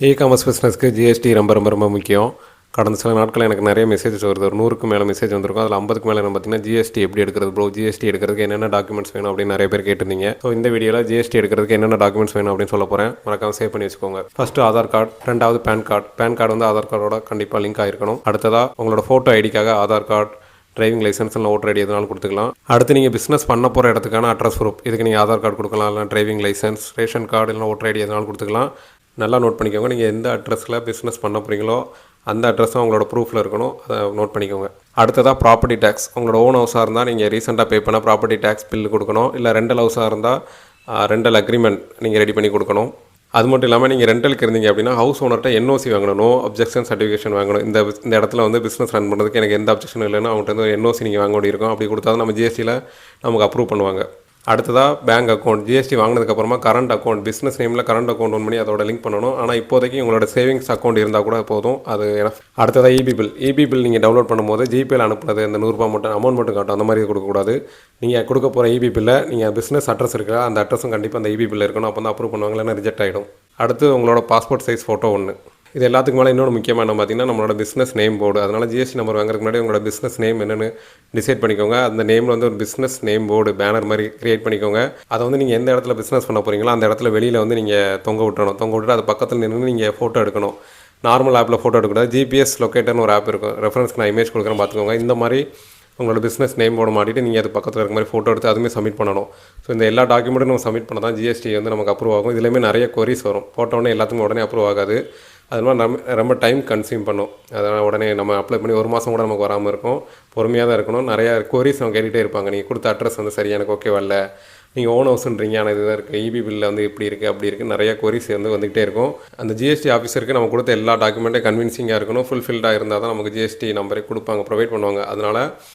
E-commerce பிஸ்னஸ்க்கு GST ரொம்ப ரொம்ப ரொம்ப முக்கியம். கடந்த சில நாட்கள் எனக்கு நிறைய மெசேஜஸ் வருது. ஒரு 100க்கு மேலே மெசேஜ் வந்திருக்கும். அதில் 50க்கு மேலே பார்த்தீங்கன்னா ஜிஎஸ்டி எப்படி எடுக்கிறது ப்ரோ, ஜிஎஸ்டி எடுக்கிறதுக்கு என்னென்ன டாக்குமெண்ட்ஸ் வேணும் அப்படின்னு நிறைய பேர் கேட்டிருந்தீங்க. ஸோ இந்த வீடியோவில் ஜிஎஸ்டி எடுக்கிறதுக்கு என்னென்ன டாக்குமெண்ட்ஸ் வேணும் அப்படின்னு சொல்ல போகிறேன். மறக்காம சேவ் பண்ணி வச்சுக்கோங்க. ஃபஸ்ட்டு ஆதார் கார்டு, ரெண்டாவது பேன் கார்டு. பேன் கார்டு வந்து ஆதார் கார்டோட கண்டிப்பாக லிங்க் ஆகிருக்கணும். அடுத்ததாக உங்களோட ஃபோட்டோ ஐடிக்காக ஆதார் கார்டு, டிரைவிங் லைசன்ஸ் இல்லை ஓட்டர் ஐடி எதுனாலும் கொடுத்துக்கலாம். அடுத்து நீங்கள் பிஸ்னஸ் பண்ண போகிற இடத்துக்கான அட்ரஸ் ப்ரூஃப், இதுக்கு நீங்கள் ஆதார் கார்டு கொடுக்கலாம், இல்லை டிரைவிங் லைசன்ஸ், ரேஷன் கார்டு இல்லை ஓட்டர் ஐடி எதுனாலும் கொடுத்துக்கலாம். நல்லா நோட் பண்ணிக்கோங்க. நீங்கள் எந்த அட்ரஸில் பிஸ்னஸ் பண்ண போகிறீங்களோ அந்த அட்ரஸ் தான் உங்களோட ப்ரூஃபில் இருக்கணும். அதை நோட் பண்ணிக்கோங்க. அடுத்ததாக ப்ராப்பர்ட்டி டேக்ஸ். உங்களோட ஓன் ஹவுஸாக இருந்தால் நீங்கள் ரீசெண்டாக பே பண்ண ப்ராப்பர்ட்டி டேக்ஸ் பில் கொடுக்கணும். இல்லை ரெண்டல் ஹவுஸாக இருந்தால் ரெண்டல் அக்ரிமெண்ட் நீங்கள் ரெடி பண்ணி கொடுக்கணும். அது மட்டும் இல்லாமல் நீங்கள் ரெண்டலுக்கு இருந்தீங்க அப்படின்னா ஹவுஸ் ஓனர்கிட்ட என்ஓசி வாங்கணும். நோ அப்ஜெக்ஷன் சர்டிஃபிகேஷன் வாங்கணும். இந்த இடத்துல வந்து பிஸ்னஸ் ரன் பண்ணுறதுக்கு எனக்கு எந்த அப்ஜெக்ஷனும் இல்லைன்னா அவங்கள்ட்ட வந்து என்ஓசி நீங்கள் வாங்க வேண்டியிருக்கும். அப்படி கொடுத்தா தான் நம்ம ஜிஎஸ்டியில் நமக்கு அப்ரூவ் பண்ணுவாங்க. அடுத்ததாக பேங்க் அக்கௌண்ட். ஜிஎஸ்டி வாங்கினதுக்கப்புறமா கரண்ட் அக்கௌண்ட், பிஸ்னஸ் நேமில் கரண்ட் அக்கௌண்ட் ஒன் பண்ணி அதோட லிங்க் பண்ணணும். ஆனால் இப்போதைக்கு உங்களோட சேவிங்ஸ் அக்கௌண்ட் இருந்தால் கூட போதும். அது அடுத்ததாக இபி பில் நீங்கள் டவுன்லோட் பண்ணும்போது ஜிபேயில் அனுப்புனது இந்த ₹100 மட்டும் அமௌண்ட் மட்டும் காட்டும். அந்த மாதிரி கொடுக்கக்கூடாது. நீங்கள் கொடுக்க போகிற இபி பில்லை நீங்கள் பிஸ்னஸ் அட்ரஸ் இருக்கிற அந்த அட்ரஸும் கண்டிப்பாக அந்த இபி பில் இருக்கணும். அப்போ தான் அப்ரூவ் பண்ணுவாங்க, இல்லைன்னா ரிஜெக்ட் ஆகிடும். அடுத்து உங்களோட பாஸ்போர்ட் சைஸ் ஃபோட்டோ ஒன்று. இது எல்லாத்துக்கு மேலே இன்னொரு முக்கியமான என்ன பார்த்தீங்கன்னா நம்மளோட பிஸ்னஸ் நேம் போர்டு. அதனால் ஜிஎஸ்டி நம்பர் வாங்குறதுக்கு முன்னாடி உங்களோட பிஸ்னஸ் நேம் என்னென்னு டிசைட் பண்ணிக்கோங்க. அந்த நேமில் வந்து ஒரு பிஸ்னஸ் நேம் போர்டு பேனர் மாதிரி கிரியேட் பண்ணிக்கோங்க. அதை வந்து நீங்கள் எந்த இடத்துல பிஸ்னஸ் பண்ண போகிறீங்களோ அந்த இடத்துல வெளியில் வந்து நீங்கள் தொங்க விட்டுட்டு அது பக்கத்தில் நின்று நீங்கள் ஃபோட்டோ எடுக்கணும். நார்மல் ஆப்பில் ஃபோட்டோ எடுக்கக்கூடாது. ஜிபிஎஸ் லொக்கேட்டர்னு ஒரு ஆப் இருக்கும். ரெஃபரன்ஸ்க்கு நான் இமேஜ் கொடுக்குறேன், பார்த்துக்கோங்க. இந்த மாதிரி உங்களோட பிஸ்னஸ் நேம் போட மாட்டிட்டு நீங்கள் அது பக்கத்தில் இருக்க மாதிரி ஃபோட்டோ எடுத்து அதுவுமே சப்மிட் பண்ணணும். ஸோ இந்த எல்லா டாக்குமெண்ட்டும் நம்ம சப்மிட் பண்ண தான் ஜிஎஸ்டி வந்து நமக்கு அப்ரூவ் ஆகும். இதுலேயுமே நிறைய கொரிஸ் வரும். ஃபோட்டோன்னே எல்லாத்துக்கும் உடனே அப்ரூவ் ஆகாது. அது மாதிரி ரொம்ப டைம் கன்சியூம் பண்ணும். அதனால் உடனே நம்ம அப்ளை பண்ணி 1 மாதம் கூட நமக்கு வராமல் இருக்கும். பொறுமையாக தான் இருக்கணும். நிறையா கொரிஸ் நம்ம கேட்டுகிட்டே இருப்பாங்க. நீங்கள் கொடுத்த அட்ரஸ் வந்து சரியாக எனக்கு ஓகே வரல, நீங்கள் ஓன் ஹவுஸ்ன்றீங்க, ஆனால் இதுதான் இருக்குது, இபி பில்லில் வந்து இப்படி இருக்குது அப்படி இருக்குது, நிறையா கொரிஸ் வந்து வந்துகிட்டே இருக்கும். அந்த ஜிஎஸ்டி ஆஃபீஸருக்கு நம்ம கொடுத்த எல்லா டாக்குமெண்ட்டும் கன்வின்சிங்காக இருக்கணும். ஃபுல்ஃபில்டாக இருந்தால் தான் நமக்கு ஜிஎஸ்டி நம்பரே கொடுப்பாங்க, ப்ரொவைட் பண்ணுவாங்க. அதனால்